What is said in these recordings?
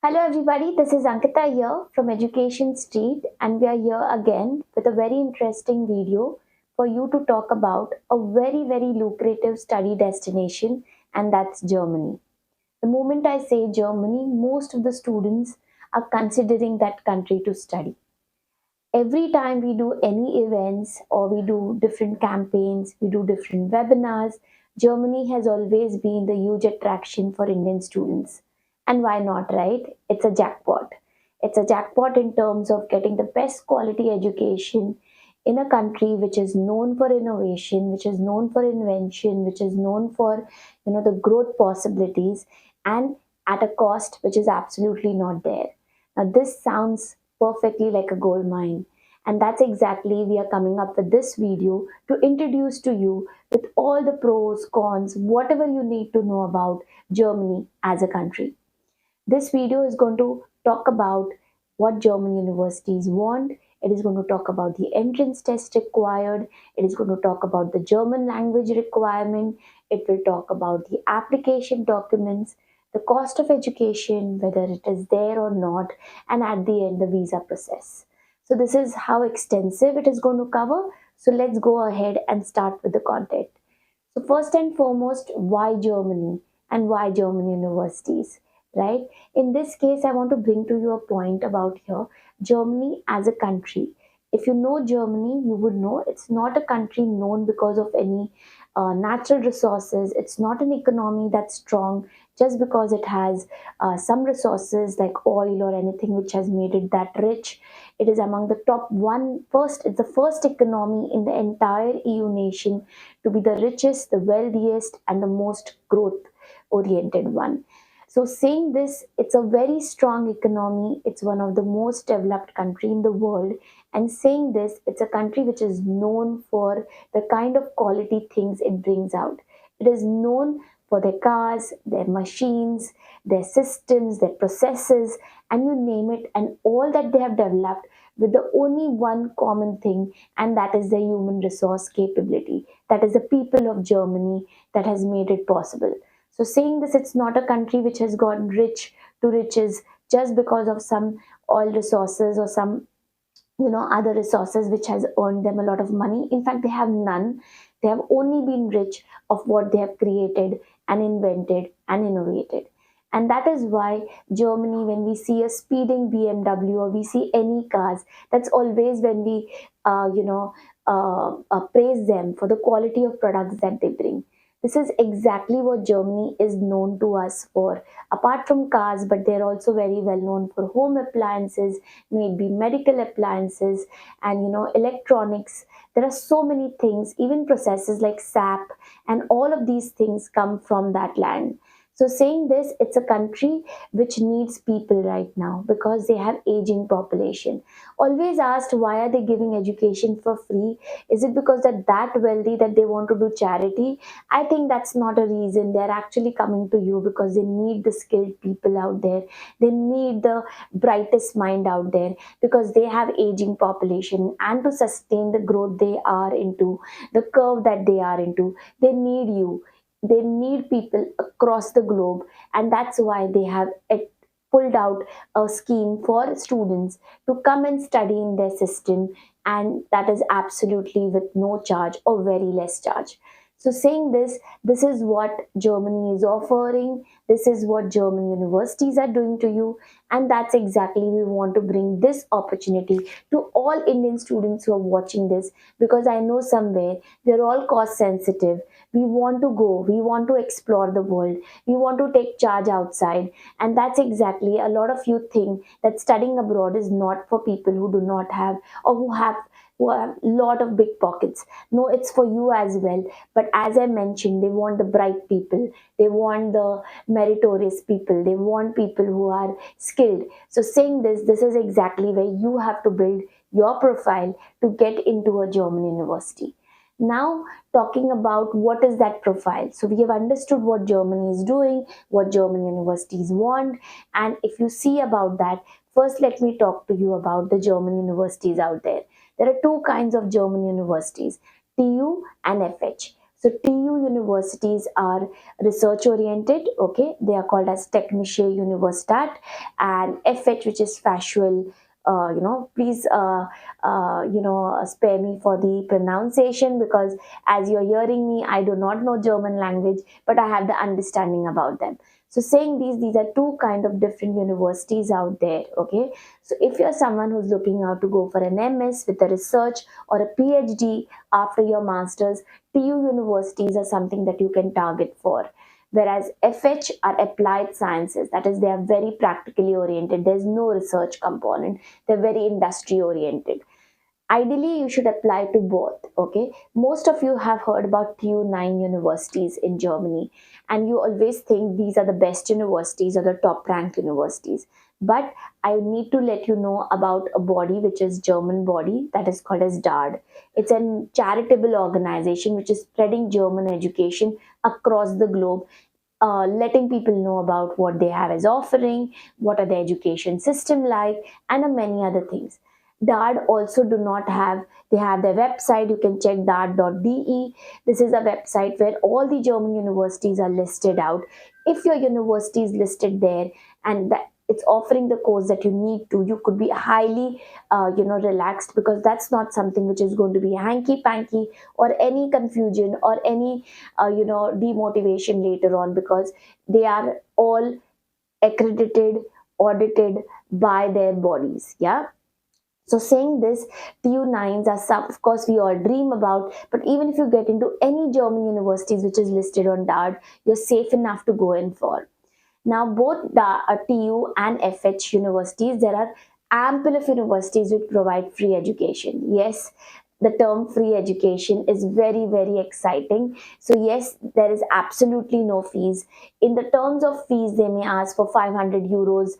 Hello everybody, this is Ankita here from Education Street and we are here again with a very interesting video for you to talk about a very lucrative study destination, and that's Germany. The moment I say Germany, most of the students are considering that country to study. Every time we do any events or we do different campaigns, we do different webinars, Germany has always been the huge attraction for Indian students. And why not, right? It's a jackpot. It's a jackpot in terms of getting the best quality education in a country which is known for innovation, which is known for invention, which is known for the growth possibilities, and at a cost which is absolutely not there. Now this sounds perfectly like a gold mine, and that's exactly we are coming up with this video to introduce to you with all the pros, cons, whatever you need to know about Germany as a country. This video is going to talk about what German universities want. It is going to talk about the entrance test required. It is going to talk about the German language requirement. It will talk about the application documents, the cost of education, whether it is there or not, and at the end, the visa process. So, this is how extensive it is going to cover. So, let's go ahead and start with the content. So, first and foremost, why Germany and why German universities? Right? In this case, I want to bring to you a point about here Germany as a country. If you know Germany, you would know it's not a country known because of any natural resources. It's not an economy that's strong just because it has some resources like oil or anything which has made it that rich. It is among the top one first, it's the first economy in the entire EU nation to be the richest, the wealthiest, and the most growth oriented one. So saying this, it's a very strong economy. It's one of the most developed country in the world. And saying this, it's a country which is known for the kind of quality things it brings out. It is known for their cars, their machines, their systems, their processes, and you name it, and all that they have developed with the only one common thing, and that is the human resource capability. That is the people of Germany that has made it possible. So, saying this, it's not a country which has gotten rich to riches just because of some oil resources or some other resources which has earned them a lot of money. In fact, they have none. They have only been rich of what they have created and invented and innovated. And that is why Germany, when we see a speeding BMW or we see any cars, that's always when we praise them for the quality of products that they bring. This is exactly what Germany is known to us for. Apart from cars, but they're also very well known for home appliances, maybe medical appliances, and electronics. There are so many things, even processes like SAP, and all of these things come from that land. So saying this, it's a country which needs people right now because they have aging population. Always asked, why are they giving education for free? Is it because they're that wealthy that they want to do charity? I think that's not a reason. They're actually coming to you because they need the skilled people out there. They need the brightest mind out there because they have aging population, and to sustain the growth they are into, the curve that they are into, they need you. They need people across the globe, and that's why they have pulled out a scheme for students to come and study in their system, and that is absolutely with no charge or very less charge. So saying this is what Germany is offering, this is what German universities are doing to you, and that's exactly we want to bring this opportunity to all Indian students who are watching this, because I know somewhere we're all cost sensitive. We want to go, we want to explore the world, we want to take charge outside, and that's exactly a lot of you think that studying abroad is not for people who do not have, or who have a lot of big pockets. No, it's for you as well. But as I mentioned, they want the bright people, they want the meritorious people, they want people who are skilled. So saying this is exactly where you have to build your profile to get into a German university. Now, talking about what is that profile. So we have understood what Germany is doing, what German universities want. And if you see about that, first let me talk to you about the German universities out there. There are two kinds of German universities, TU and FH. So TU universities are research oriented, okay? They are called as Technische Universität, and FH, which is Factual. Please, spare me for the pronunciation, because as you're hearing me, I do not know German language, but I have the understanding about them. So saying these are two kind of different universities out there, okay? So if you're someone who's looking out to go for an MS with a research or a PhD after your master's, TU universities are something that you can target for. Whereas FH are applied sciences, that is, they are very practically oriented. There's no research component. They're very industry oriented. Ideally, you should apply to both, okay? Most of you have heard about TU9 universities in Germany, and you always think these are the best universities or the top ranked universities. But I need to let you know about a body which is German body, that is called as DARD. It's a charitable organization which is spreading German education across the globe, letting people know about what they have as offering, what are the education system like, and many other things. DARD also do not have, they have their website, you can check dard.de. This is a website where all the German universities are listed out. If your university is listed there and that it's offering the course that you need to, you could be highly relaxed, because that's not something which is going to be hanky panky or any confusion or any demotivation later on, because they are all accredited, audited by their bodies. Yeah. So saying this, TU9s are some, of course, we all dream about, but even if you get into any German universities which is listed on DARD, you're safe enough to go in for. Now, both the TU and FH universities, there are ample of universities which provide free education. Yes, the term free education is very, very exciting. So yes, there is absolutely no fees. In the terms of fees, they may ask for 500 euros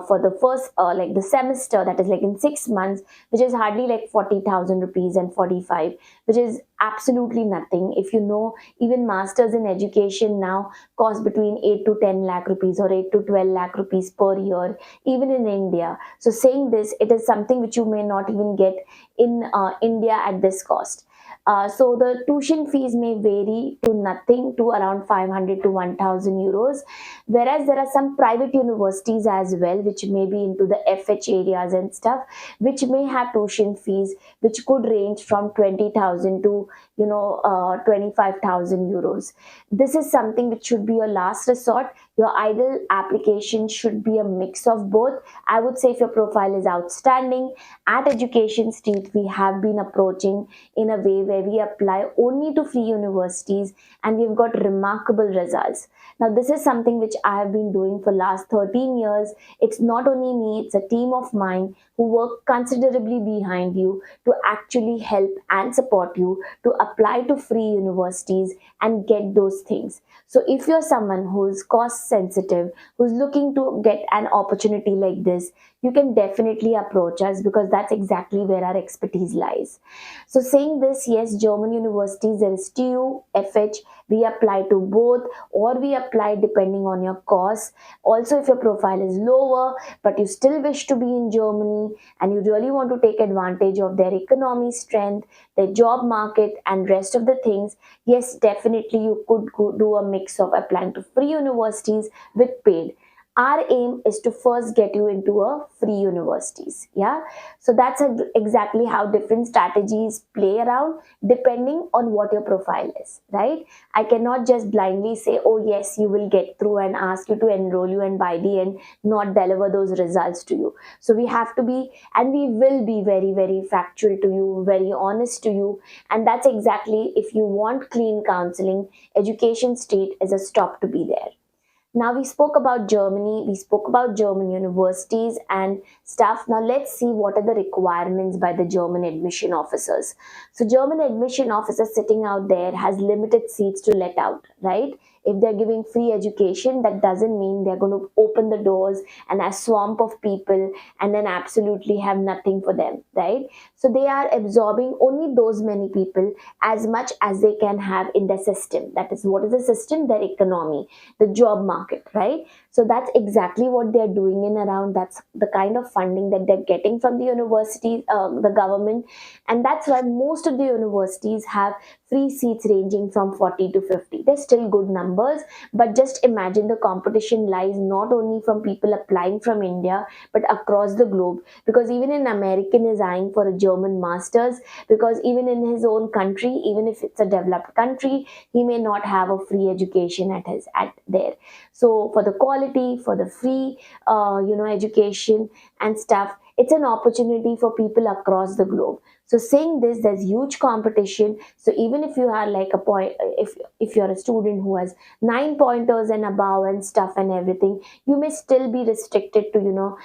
for the first, like the semester, that is like in 6 months, which is hardly like 40,000 rupees and 45, which is absolutely nothing. If you know, even masters in education now cost between 8 to 10 lakh rupees or 8 to 12 lakh rupees per year, even in India. So saying this, it is something which you may not even get in India at this cost. So the tuition fees may vary to nothing to around 500 to 1000 euros, whereas there are some private universities as well which may be into the FH areas and stuff, which may have tuition fees which could range from 20,000 to 25,000 euros. This is something which should be your last resort. Your ideal application should be a mix of both. I would say if your profile is outstanding, at Education Street we have been approaching in a way where we apply only to free universities and we've got remarkable results. Now this is something which I have been doing for last 13 years. It's not only me, it's a team of mine who work considerably behind you to actually help and support you to apply to free universities and get those things. So if you're someone who is cost sensitive, who's looking to get an opportunity like this, you can definitely approach us, because that's exactly where our expertise lies. So saying this, yes, German universities, there is TU, FH, we apply to both, or we apply depending on your course. Also, if your profile is lower, but you still wish to be in Germany and you really want to take advantage of their economy strength, their job market and rest of the things, yes, definitely you could do a mix of applying to free universities with paid. Our aim is to first get you into a free universities. Yeah, so that's exactly how different strategies play around depending on what your profile is, right? I cannot just blindly say, oh yes, you will get through, and ask you to enroll you and by the end not deliver those results to you. So we have to be, and we will be very, very factual to you, very honest to you. And that's exactly, if you want clean counseling, Education Street is a stop to be there. Now we spoke about Germany, we spoke about German universities and stuff. Now let's see what are the requirements by the German admission officers. So German admission officer sitting out there has limited seats to let out, right? If they're giving free education, that doesn't mean they're going to open the doors and a swamp of people and then absolutely have nothing for them, right? So they are absorbing only those many people as much as they can have in the system. That is, what is the system? Their economy, the job market, right? So that's exactly what they're doing in around. That's the kind of funding that they're getting from the university, the government. And that's why most of the universities have free seats ranging from 40 to 50. They're still good numbers, but just imagine the competition lies not only from people applying from India, but across the globe. Because even an American is eyeing for a German master's, because even in his own country, even if it's a developed country, he may not have a free education at there. So for the quality, for the free, education and stuff, it's an opportunity for people across the globe. So saying this, there's huge competition. So even if you are like a point, if you're a student who has 9 pointers and above and stuff and everything, you may still be restricted to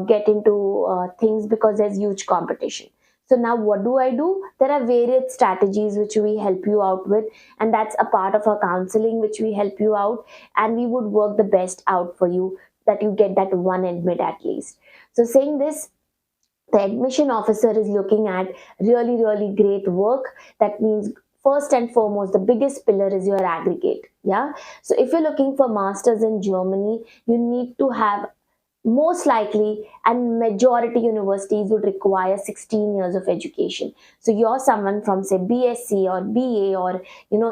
get into things because there's huge competition. So now what do I do? There are various strategies which we help you out with, and that's a part of our counseling which we help you out, and we would work the best out for you that you get that one admit at least. So saying this, the admission officer is looking at really, really great work. That means first and foremost, the biggest pillar is your aggregate. Yeah. So if you're looking for masters in Germany, you need to have, most likely, and majority universities would require 16 years of education. So you're someone from say BSc or BA or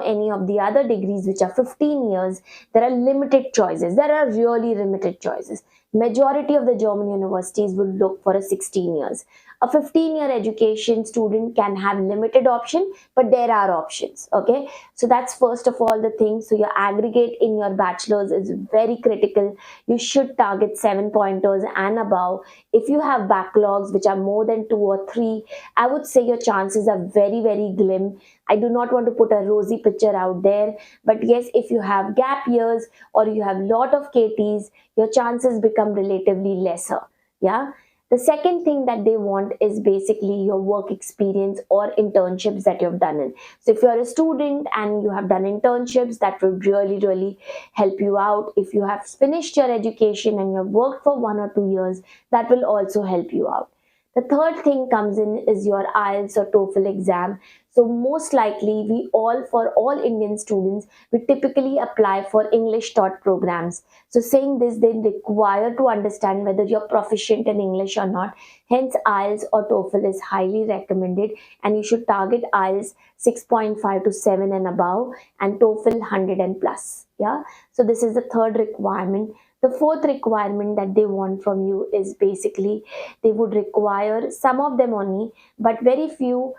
any of the other degrees which are 15 years. There are limited choices. There are really limited choices. Majority of the German universities would look for a 16 years. A 15-year education student can have limited option, but there are options. Okay, so that's first of all the thing. So your aggregate in your bachelor's is very critical. You should target 7 pointers and above. If you have backlogs which are more than 2 or 3, I would say your chances are very, very glim. I do not want to put a rosy picture out there, but yes, if you have gap years or you have lot of KTs, your chances become relatively lesser. Yeah. The second thing that they want is basically your work experience or internships that you've done in. So if you're a student and you have done internships, that would really, really help you out. If you have finished your education and you've worked for 1 or 2 years, that will also help you out. The third thing comes in is your IELTS or TOEFL exam. So most likely for all Indian students, we typically apply for English taught programs. So saying this, they require to understand whether you're proficient in English or not. Hence IELTS or TOEFL is highly recommended, and you should target IELTS 6.5 to 7 and above, and TOEFL 100 and plus. Yeah. So this is the third requirement. The fourth requirement that they want from you is basically they would require, some of them only, but very few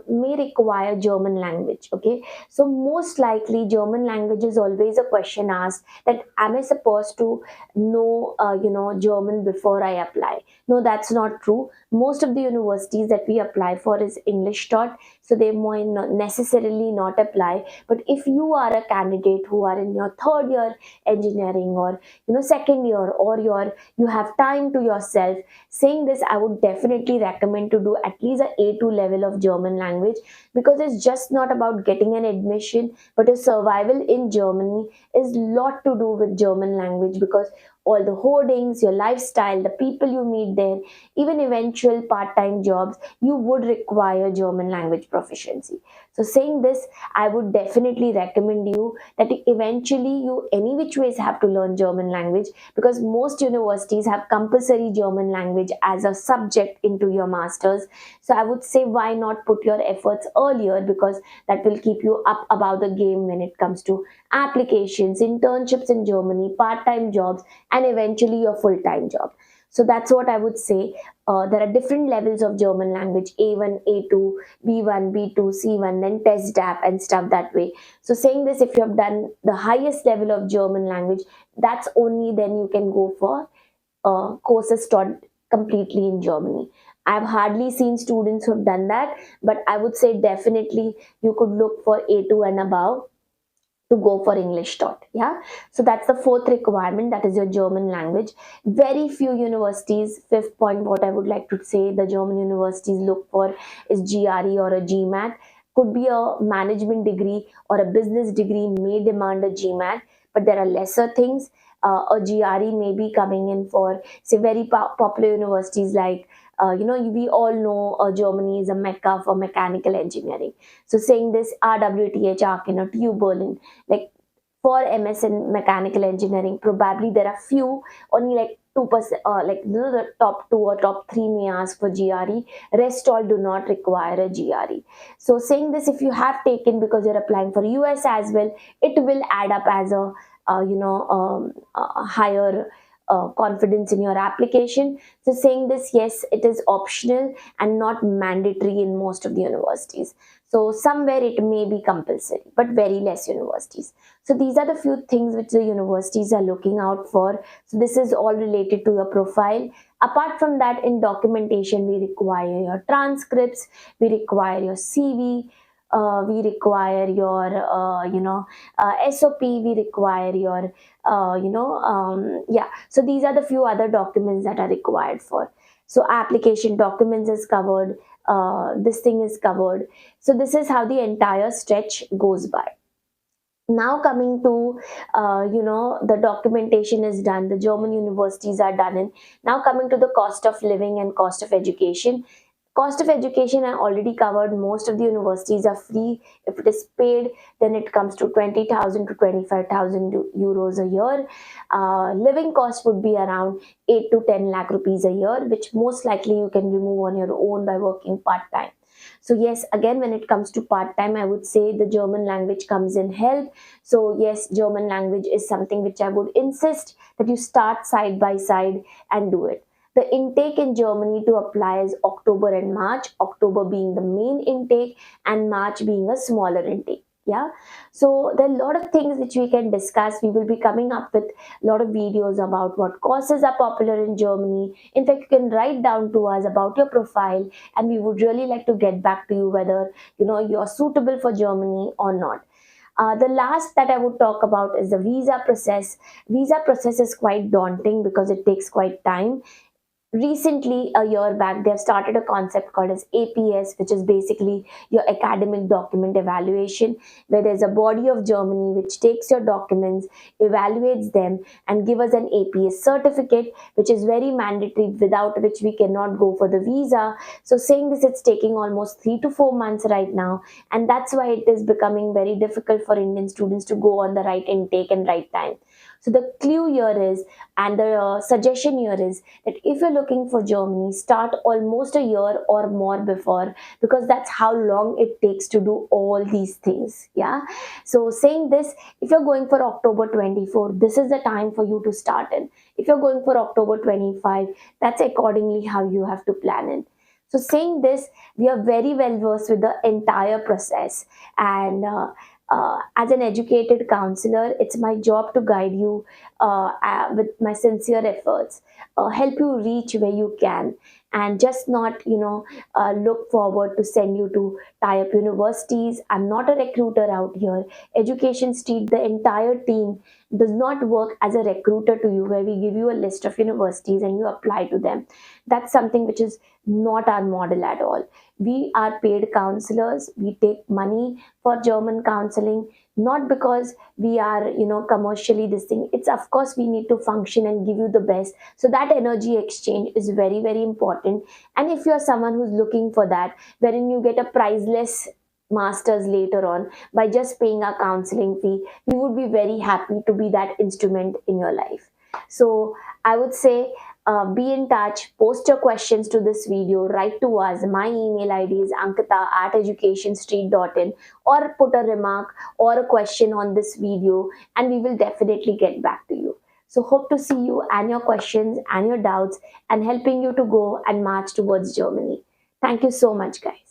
may require German language. Okay, so most likely German language is always a question asked, that am I supposed to know German before I apply? No, that's not true. Most of the universities that we apply for is English taught, so they might not necessarily not apply. But if you are a candidate who are in your third year engineering or second year, or you have time to yourself, saying this, I would definitely recommend to do at least a A2 level of German language, because it's just not about getting an admission, but your survival in Germany is lot to do with German language, because all the hoardings, your lifestyle, the people you meet there, even eventual part-time jobs, you would require German language proficiency. So saying this, I would definitely recommend you that eventually you any which ways have to learn German language, because most universities have compulsory German language as a subject into your masters. So I would say, why not put your efforts earlier, because that will keep you up about the game when it comes to applications, internships in Germany, part-time jobs, and eventually your full-time job. So that's what I would say. There are different levels of German language: A1, A2, B1, B2, C1, then test DAP and stuff that way. So saying this, if you have done the highest level of German language, that's only then you can go for courses taught completely in Germany. I've hardly seen students who have done that, but I would say definitely you could look for A2 and above to go for English taught. Yeah. So that's the fourth requirement, that is your German language. Very few universities, fifth point, what I would like to say, the German universities look for is GRE or a GMAT. Could be a management degree or a business degree may demand a GMAT, but there are lesser things. A GRE may be coming in for, say, very popular universities like we all know Germany is a mecca for mechanical engineering. So saying this, RWTH, Aachen or TU Berlin, like for MS in mechanical engineering, probably there are few, only like 2%, like the top 2 or top 3 may ask for GRE, rest all do not require a GRE. So saying this, if you have taken because you're applying for US as well, it will add up as a higher confidence in your application. So saying this, yes, it is optional and not mandatory in most of the universities. So somewhere it may be compulsory, but very less universities. So these are the few things which the universities are looking out for. So this is all related to your profile. Apart from that, in documentation, we require your transcripts, we require your CV, we require your SOP, we require your yeah. So these are the few other documents that are required for. So application documents is covered, this thing is covered. So this is how the entire stretch goes by. Now coming to the documentation is done, the German universities are done in. Now coming to the cost of living and cost of education. Cost of education I already covered. Most of the universities are free. If it is paid, then it comes to 20,000 to 25,000 euros a year. Living cost would be around 8 to 10 lakh rupees a year, which most likely you can remove on your own by working part-time. So yes, again, when it comes to part-time, I would say the German language comes in help. So yes, German language is something which I would insist that you start side by side and do it. The intake in Germany to apply is October and March, October being the main intake and March being a smaller intake. Yeah, so there are a lot of things which we can discuss. We will be coming up with a lot of videos about what courses are popular in Germany. In fact, you can write down to us about your profile, and we would really like to get back to you whether you're suitable for Germany or not. The last that I would talk about is the visa process. Visa process is quite daunting because it takes quite time. Recently, a year back, they have started a concept called as APS, which is basically your academic document evaluation, where there's a body of Germany which takes your documents, evaluates them, and give us an APS certificate, which is very mandatory, without which we cannot go for the visa. So saying this, it's taking almost 3 to 4 months right now, and that's why it is becoming very difficult for Indian students to go on the right intake and right time. So the clue here is, and the suggestion here is, that if you're looking for Germany, start almost a year or more before, because that's how long it takes to do all these things. Yeah. So saying this, if you're going for October 24, this is the time for you to start in. If you're going for October 25, that's accordingly how you have to plan in. So saying this, we are very well versed with the entire process, and as an educated counselor, it's my job to guide you with my sincere efforts, help you reach where you can, and just not, look forward to send you to tie-up universities. I'm not a recruiter out here. Education Street, the entire team does not work as a recruiter to you, where we give you a list of universities and you apply to them. That's something which is not our model at all. We are paid counselors. We take money for German counseling, not because we are, commercially this thing. It's, of course, we need to function and give you the best. So that energy exchange is very, very important. And if you're someone who's looking for that, wherein you get a priceless masters later on by just paying a counseling fee, we would be very happy to be that instrument in your life. So I would say, be in touch, post your questions to this video, write to us. My email ID is ankita@educationstreet.in, or put a remark or a question on this video, and we will definitely get back to you. So hope to see you and your questions and your doubts, and helping you to go and march towards Germany. Thank you so much, guys.